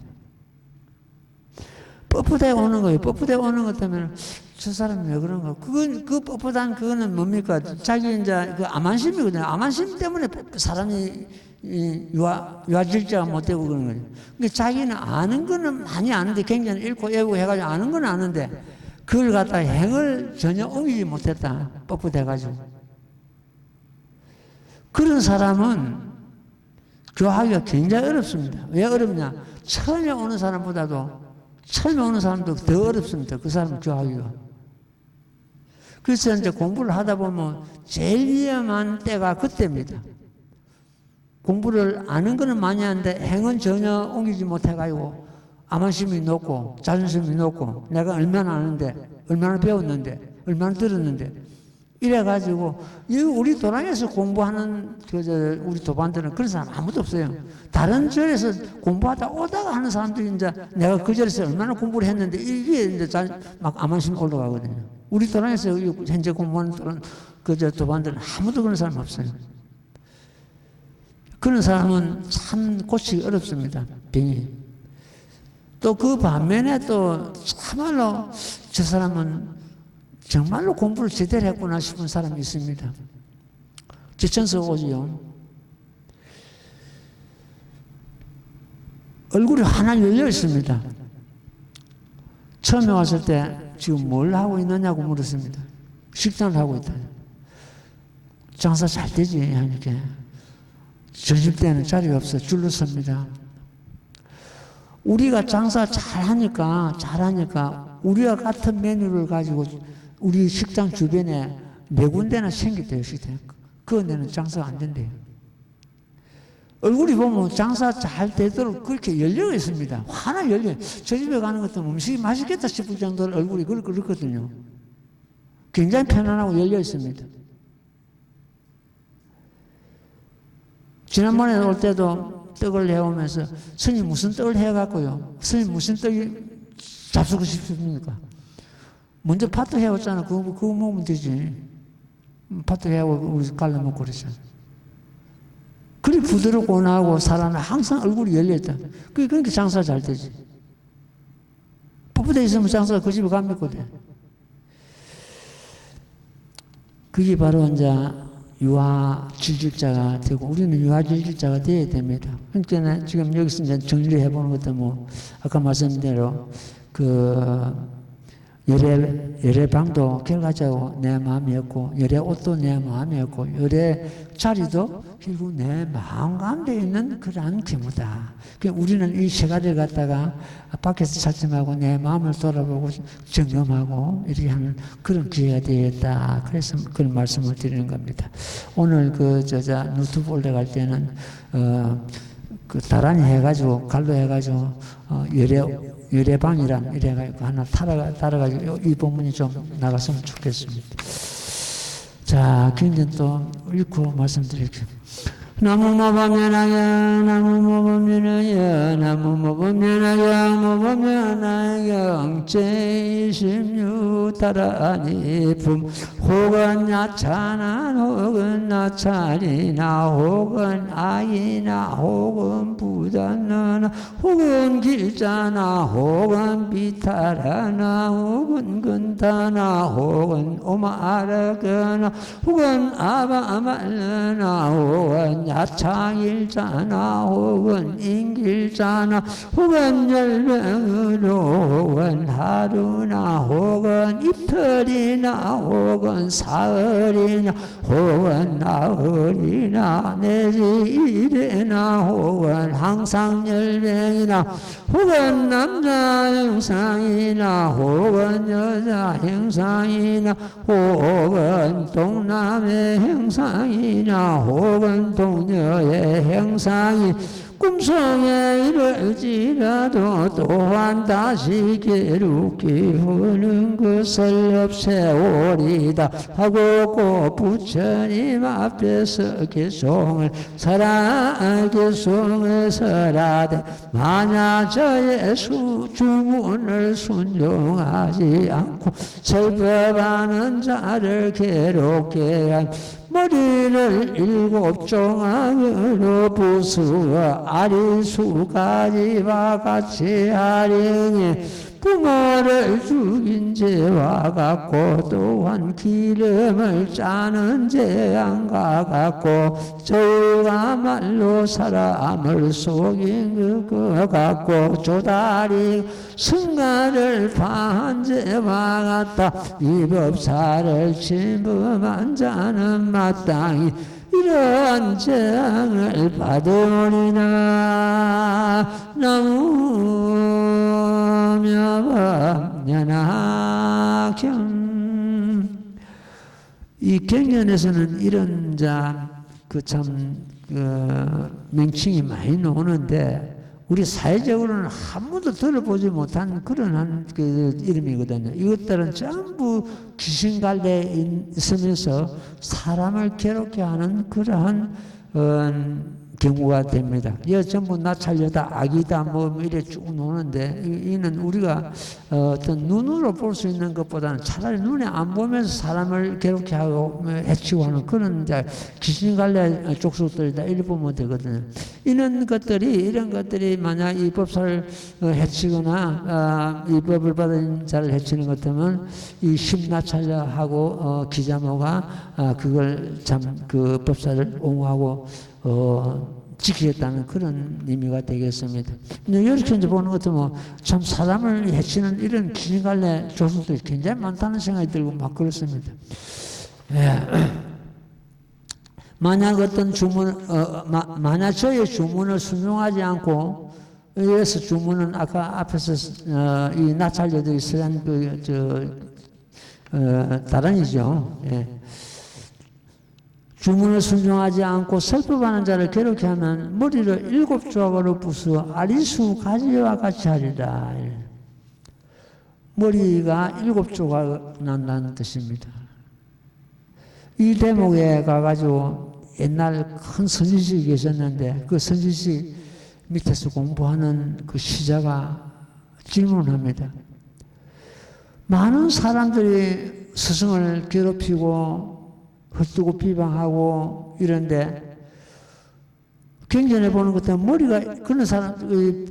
뻣뻣해 오는 거예요. 뻣뻣해 오는 것 때문에 저 사람이 왜 그런가? 그 뻣뻣한 그거는 뭡니까? 자기 이제 그 암안심이거든요. 암안심 때문에 사람이 유아질자가 못 되고 그런 거예요. 그러니까 자기는 아는 거는 많이 아는데 굉장히 읽고 외우고 해가지고 아는 건 아는데 그걸 갖다가 행을 전혀 옮기지 못했다. 뻣뻣해가지고. 그런 사람은 교하기가 굉장히 어렵습니다. 왜 어렵냐? 처음에 오는 사람보다도 처음에 오는 사람도 더 어렵습니다. 그 사람 교하기가. 그래서 이제 공부를 하다 보면 제일 위험한 때가 그때입니다. 공부를 아는 거는 많이 하는데 행은 전혀 옮기지 못해가지고 암환심이 높고 자존심이 높고 내가 얼마나 아는데 얼마나 배웠는데 얼마나 들었는데 이래가지고 우리 도량에서 공부하는 우리 도반들은 그런 사람 아무도 없어요. 다른 절에서 공부하다 오다가 하는 사람들이 이제 내가 그 절에서 얼마나 공부를 했는데 이게 이제 막 암환심이 올라가거든요. 우리 도량에서 현재 공부하는 도반들은 아무도 그런 사람 없어요. 그런 사람은 참 고치기 어렵습니다. 병이. 또 그 반면에 또 참말로 저 사람은 정말로 공부를 제대로 했구나 싶은 사람이 있습니다. 지천서 오지요. 얼굴이 하나 열려 있습니다. 처음에 왔을 때 지금 뭘 하고 있느냐고 물었습니다. 식당을 하고 있다. 장사 잘 되지 하니까. 점심때는 자리가 없어 줄로 섭니다. 우리가 장사 잘하니까 우리와 같은 메뉴를 가지고 우리 식당 주변에 4군데나 생겼대요. 식당. 그런데는 장사가 안 된대요. 얼굴이 보면 장사 잘 되도록 그렇게 열려 있습니다. 하나 열려. 저 집에 가는 것도 음식이 맛있겠다 싶을 정도로 얼굴이 그렇거든요. 굉장히 편안하고 열려 있습니다. 지난번에 올 때도 떡을 해오면서 스님 무슨 떡을 해갖고요. 스님 무슨 떡이 잡수고 싶습니까? 먼저 파떡 해왔잖아. 그거 먹으면 되지. 파떡 해오고 우리 갈라 먹고 그랬잖아. 그리 부드럽고 나고 사람은 항상 얼굴이 열려있다. 그러니까 장사 잘 되지. 뻣뻣해 있으면 장사가 그 집에 갑니까? 그게 바로 이제 유아 질질자가 되고 우리는 유아 질질자가 되어야 됩니다. 그러니까 지금 여기서 이제 정리를 해보는 것도 뭐 아까 말씀드린 대로 열애방도 결과적으로 내 마음이었고 열애옷도 내 마음이었고 열애자리도 결국 내 마음 가운데 있는 그러한 기무다. 그러니까 우리는 이 세 가지를 갖다가 밖에서 찾지마고 내 마음을 돌아보고 점검하고 이렇게 하는 그런 기회가 되었다. 그래서 그런 말씀을 드리는 겁니다. 오늘 유튜브 올라갈 때는 다란이 해가지고 갈로 해가지고 열애방이란 이래가지고 하나 따라가지고 이 본문이 좀 나갔으면 좋겠습니다. 자, 굉장히 또 읽고 말씀드릴게요. 나무모범면하여 나무모범면하여 나무모범면하여 모범면하여 제26 다라니품 혹은 야찬한 혹은 나찬이나 혹은 아이나 혹은 부단나 혹은 길자나 혹은 비타라나 혹은 근타나 혹은 오마아라거나 혹은 아바아말라나 혹은 야창일자나 혹은 인길자나 혹은 열명으로 혹은 하루나 혹은 이틀이나 혹은 사흘이나 혹은 나흘이나 내지 일이나 혹은 항상 열명이나 혹은 남자 형상이나 혹은 여자 형상이나 혹은 동남의 형상이나 혹은 동녀의 형상이 꿈속에 이르지라도 또한 다시 괴롭게 하는 것을 없애오리다 하고 꼭 부처님 앞에서 개송을 개송을 설하되 만약 저의 주문을 순종하지 않고 설법하는 자를 괴롭게 한 머리를 7 조각으로 부수어 아리수가지와 같이 하리니 부모를 죽인 죄와 같고 또한 기름을 짜는 죄안과 같고 저희가 말로 사람을 속인 것 같고 조다리 승가를 파한 죄와 같다. 이 법사를 침범한 자는 마땅히 이런 재앙을 받으리나. 나무며법연하경. 이 경전에서는 이런 명칭이 많이 나오는데 우리 사회적으로는 한 번도 들어보지 못한 그런 이름이거든요. 이것들은 전부 귀신갈래에 있으면서 사람을 괴롭게 하는 그러한 경우가 됩니다. 이거 전부 나찰려다, 악이다, 이래 쭉 노는데, 이는 우리가 어떤 눈으로 볼 수 있는 것보다는 차라리 눈에 안 보면서 사람을 괴롭게 하고 해치고 하는 그런 귀신갈래 족속들이다. 이렇게 보면 되거든요. 이런 것들이 만약 이 법사를 해치거나, 이 법을 받은 자를 해치는 것 같으면 이 심나찰려 하고, 기자모가 그걸 그 법사를 옹호하고 지키겠다는 그런 의미가 되겠습니다. 이렇게 이제 보는 것도 참 사람을 해치는 이런 귀신갈래 조선들이 굉장히 많다는 생각이 들고 막 그렇습니다. 예. 만약 어떤 만약 저의 주문을 순종하지 않고, 그래서 주문은 아까 앞에서 이 나찰려들이 쓰한 다른이죠. 예. 주문을 순종하지 않고 설법하는 자를 괴롭게 하면 머리를 7 조각으로 부수어 아리수 가지와 같이 하리라. 머리가 7 조각 난다는 뜻입니다. 이 대목에 가가지고 옛날 큰 선지식이 계셨는데 그 선지식 밑에서 공부하는 그 시자가 질문합니다. 많은 사람들이 스승을 괴롭히고 헛두고 비방하고 이런데 경전에 보는 것도 머리가 그런 사람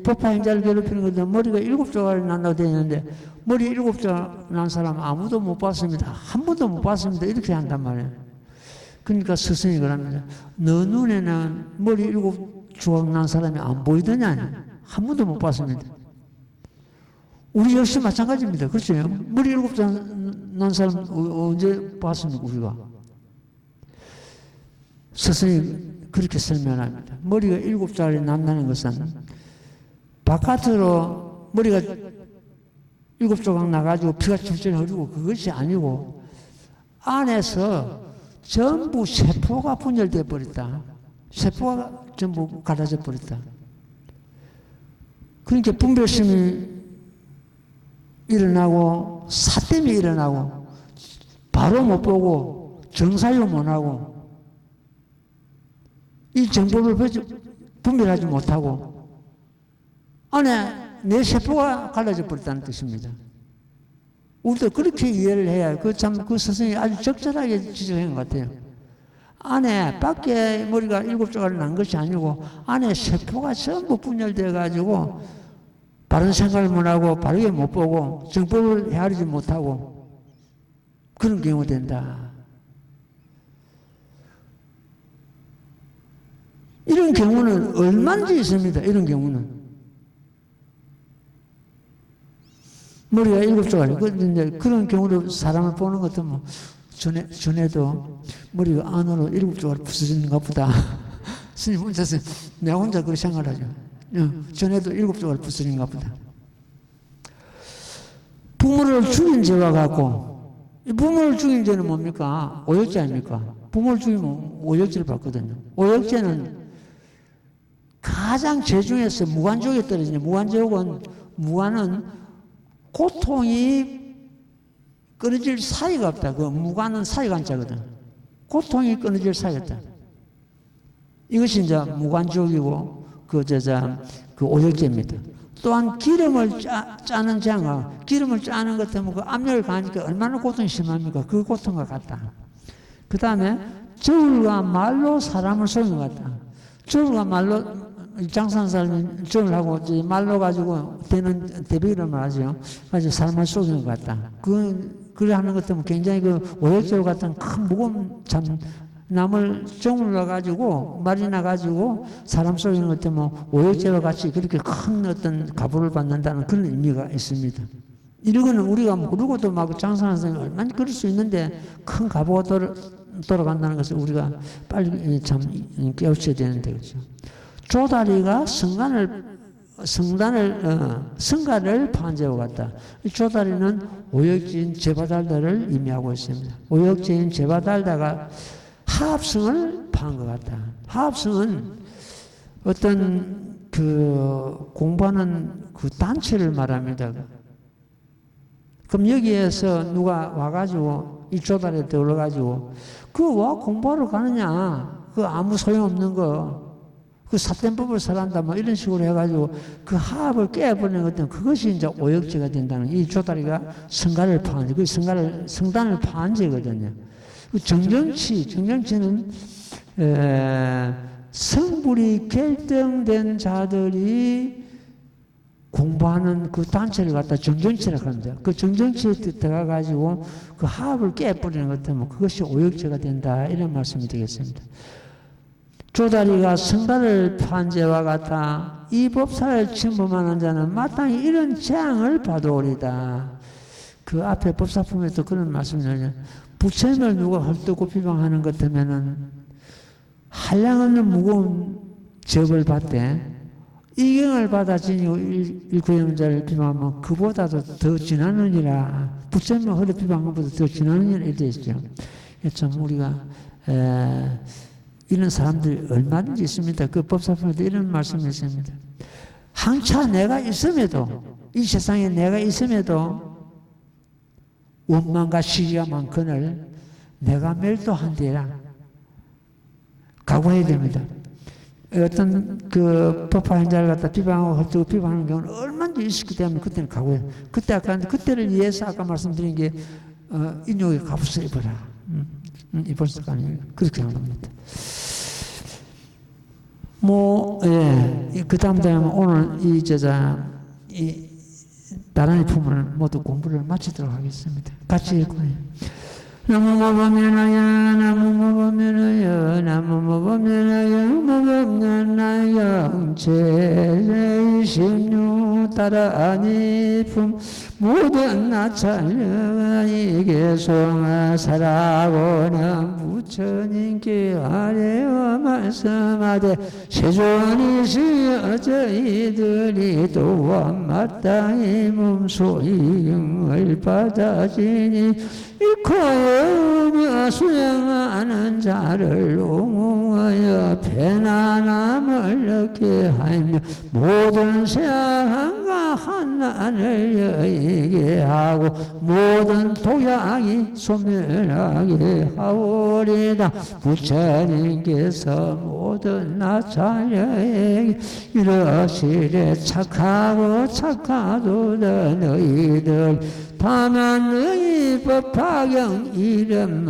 법화 행자를 괴롭히는 것도 머리가 7 조각이 난다고 되어 있는데 머리 7 조각 난 사람 아무도 못 봤습니다. 한 번도 못 봤습니다. 이렇게 한단 말이에요. 그러니까 스승이 그럽니다. 너 눈에는 머리 7 조각 난 사람이 안 보이더냐? 한 번도 못 봤습니다. 우리 역시 마찬가지입니다. 그렇죠? 머리 7 조각 난 사람 언제 봤습니까? 우리가. 스승이 그렇게 설명합니다. 머리가 7 조각이 난다는 것은 바깥으로 머리가 7 조각 나가지고 피가 줄줄 흐르고 그것이 아니고 안에서 전부 세포가 분열되어 버렸다. 세포가 전부 갈라져 버렸다. 그러니까 분별심이 일어나고 사땜이 일어나고 바로 못 보고 정사유 못 하고 이 정보를 분별하지 못하고 안에 내 세포가 갈라져 버렸다는 뜻입니다. 우리도 그렇게 이해를 해야 그 스승이 아주 적절하게 지적한 것 같아요. 안에 밖에 머리가 7 조각이 난 것이 아니고 안에 세포가 전부 분열되어 가지고 바른 생각을 못하고 바르게 못 보고 정보를 헤아리지 못하고 그런 경우가 된다. 이런 경우는 얼마든지 있습니다. 이런 경우는. 머리가 7 조각이. 그런데 그런 경우로 사람을 보는 것도 전에도 머리가 안으로 7 조각이 부서지는가 보다. 스님 혼자서, 내가 혼자 그렇게 생각을 하죠. 전에도 7 조각이 부서지는가 보다. 부모를 죽인 죄와 같고, 부모를 죽인 죄는 뭡니까? 오역죄 아닙니까? 부모를 죽이면 오역죄를 받거든요. 오역죄는 가장 제중에서 무관족에 떨어지냐. 무관은 고통이 끊어질 사이가 없다. 그 무관은 사이가 한자거든. 고통이 끊어질 사이가 없다. 이것이 이제 무관족이고 그 오역제입니다. 또한 기름을 짜는 장어, 기름을 짜는 것 때문에 그 압력을 가하니까 얼마나 고통이 심합니까? 그 고통과 같다. 그 다음에 저울과 말로 사람을 쏘는 것 같다. 저울과 말로 장사하는 사람이 저울 하고 말로 가지고 되는 대비를 말하죠. 가지고 사람을 쏘는 것 같다. 그래 하는 것 때문에 굉장히 그 오역제와 같은 큰 무거운 남을 정을 가지고 말이나 가지고 사람 쏘는 것 때문에 오역제와 같이 그렇게 큰 어떤 가부를 받는다는 그런 의미가 있습니다. 이런 거는 우리가 모르고도 막 장사하는 사람이 얼마나 그럴 수 있는데 큰 가부가 돌아간다는 것을 우리가 빨리 참 깨우쳐야 되는데 그렇죠. 조다리가 성가를 판재와 같다. 조다리는 오역지인 제바달다를 의미하고 있습니다. 오역지인 제바달다가 하합성을 파한 것 같다. 하합성은 어떤 그 공부하는 그 단체를 말합니다. 그럼 여기에서 누가 와가지고 이 조다리에 들어가지고 와 공부하러 가느냐? 그 아무 소용없는 거. 그 삿된 법을 설한다, 뭐 이런 식으로 해가지고 그 하합을 깨버리는 것 때문에 그것이 이제 오역제가 된다는 이 조다리가 성단을 파한 죄거든요. 정정치는 성불이 결정된 자들이 공부하는 그 단체를 갖다 정정치라고 합니다. 그 정정치에 들어가가지고 그 하합을 깨버리는 것 때문에 그것이 오역제가 된다. 이런 말씀이 되겠습니다. 조다리가 성가를 파한 죄와 같아 이 법사를 침범하는 자는 마땅히 이런 재앙을 받아오리다. 그 앞에 법사품에도 그런 말씀을 부처님을 누가 헐뜯고 비방하는 것 때문에는 한량없는 무거운 죄를 받되 이경을 받아 지니고 일구영자를 비방하면 그보다도 더 지나느니라. 부처님을 허리 비방한 것보다 더 지나느니라 이렇게 되죠. 참 우리가 이런 사람들이 얼마든지 있습니다. 그 법사품에도 이런 말씀이 있습니다. 한차 내가 있음에도 이 세상에 내가 있음에도 원망과 시기가 많거늘 내가 멸도한대라 각오해야 됩니다. 어떤 그 법화 행자를 갖다 비방하고 헐뜯고 비방하는 경우는 얼마든지 있었기 때문에 그때는 각오해요. 그때를 위해서 아까 말씀드린 게 인욕의 값을 입어라. 입을 수가 아니에요. 그렇게 하는 겁니다. 그 다음 오늘 이 나란히 품을 모두 공부를 마치도록 하겠습니다. 같이 읽고요. 나무모범면하여 나무모범면하여 나무모범면하여 모범면하여 제16 따라니 품 모든 나찰려가니 개송아 살아오는 부처님께 아뢰어 말씀하되 세존이시여 저희들이 또한 마땅히 몸소임을 받아지니 이코여며 수행하는 자를 옹호하여 편안함을 얻게 하며 모든 세상과 한난을 여의게 하고 모든 도약이 소멸하게 하오리다. 부처님께서 모든 나찰려에게 이러시되 착하도다 너희들 다만 너희 법화경 이름을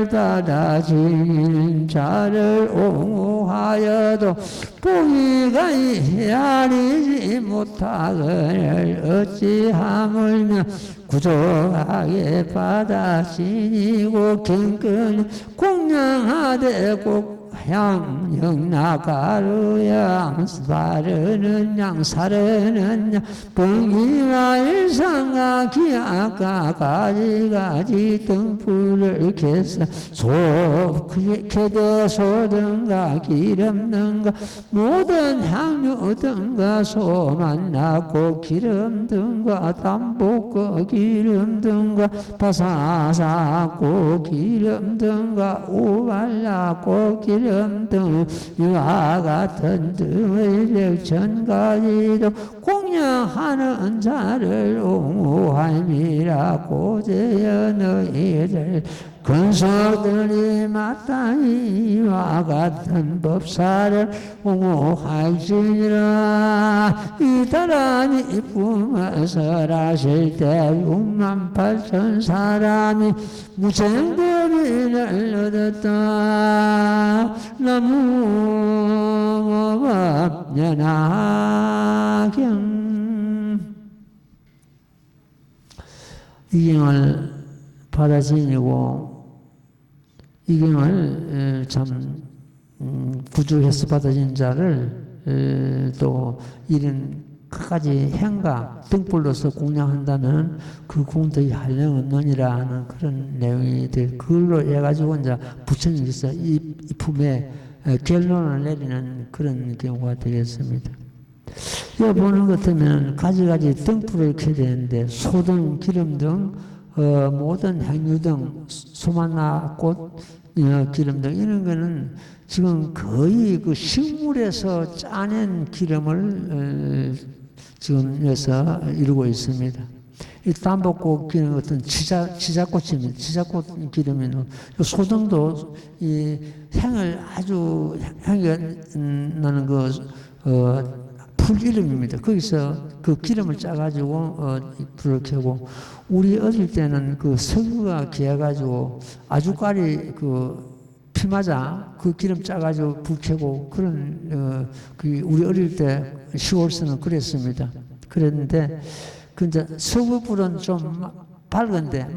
받아지는 자를 옹호하여도 보기가 헤아리지 못하거늘 어찌하물며 구조하게 받아지니고 경건히 공양하되 꼭 향영나가루양 바르는 양 사르는 양 봉이와 일상과 기악과 가지가지 등불을 켜서 소개도 소등과 기름 등과 모든 향유 등과 소 만나고 기름 등과 담복고 기름 등과 바사사고 기름 등과 오발라고 기름 기름 등 이와 같은 등의 백천가지도 공양하는 자를 옹호함이라 고제여 너희들 근속들이 마땅히 이와 같은 법사를 옹호할지니라. 이다라니 품어서라실 때 6만 8천 사람이 무생법인을 얻었다. 나무법연하경. 이 경을 받아 지니고 이 경을 참 구주해서 받아진 자를 또 이런 끝까지 행가 등불로서 공양한다면 그 공덕이 한량없느니라 하는 그런 내용이 돼. 그걸로 해가지고 이제 부처님께서 이 품에 결론을 내리는 그런 경우가 되겠습니다. 이거 보는 것 같으면 가지가지 등불을 켜야 되는데 소등, 기름등, 모든 행유등, 소만나 꽃, 기름등 이런 거는 지금 거의 그 식물에서 짜낸 기름을 지금 여기서 이루고 있습니다. 이 담복꽃 기름 같은 지자꽃입니다. 지자꽃 기름에는 소등도 이 향을 아주 향이 나는 풀 이름입니다. 거기서 그 기름을 짜가지고 불을 켜고 우리 어릴 때는 그 석유가 귀해가지고 아주까리 피마자 그 기름 짜가지고 불 켜고 그런 우리 어릴 때 시골서는 그랬습니다. 그랬는데 그 이제 석유불은 좀 맑은데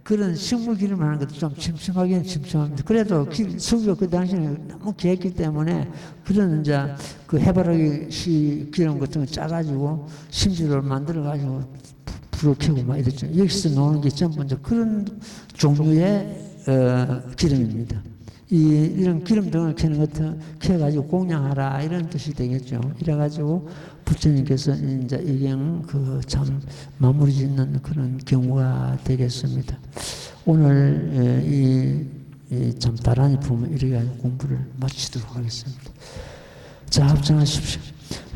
그런 식물 기름 하는 것도 좀 침침하긴 침침합니다. 그래도 석유가 그 당시에 너무 귀했기 때문에 그런 이제 그 해바라기 기름 같은 거 짜가지고 심지를 만들어가지고 불을 켜고 막 이랬죠. 여기서 나오는 게 전부 이제 그런 종류의 기름입니다. 이런 기름 등을 켜는 것은 켜가지고 공양하라 이런 뜻이 되겠죠. 이래가지고 부처님께서 이제 이경 참 마무리 짓는 그런 경우가 되겠습니다. 오늘 참 다란이 품을 이렇게 공부를 마치도록 하겠습니다. 자, 합장하십시오.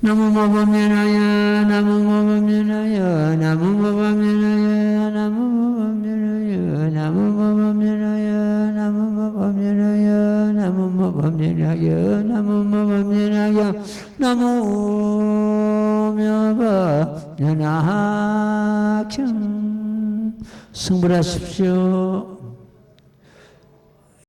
나무모범면하여 나무모범면하여 나무모범면하여 나무모범면하여 나무모범면하여 나무모범면하여 나무모범면하여 나무모범면하여 나무모범면하경. 승불하십시오.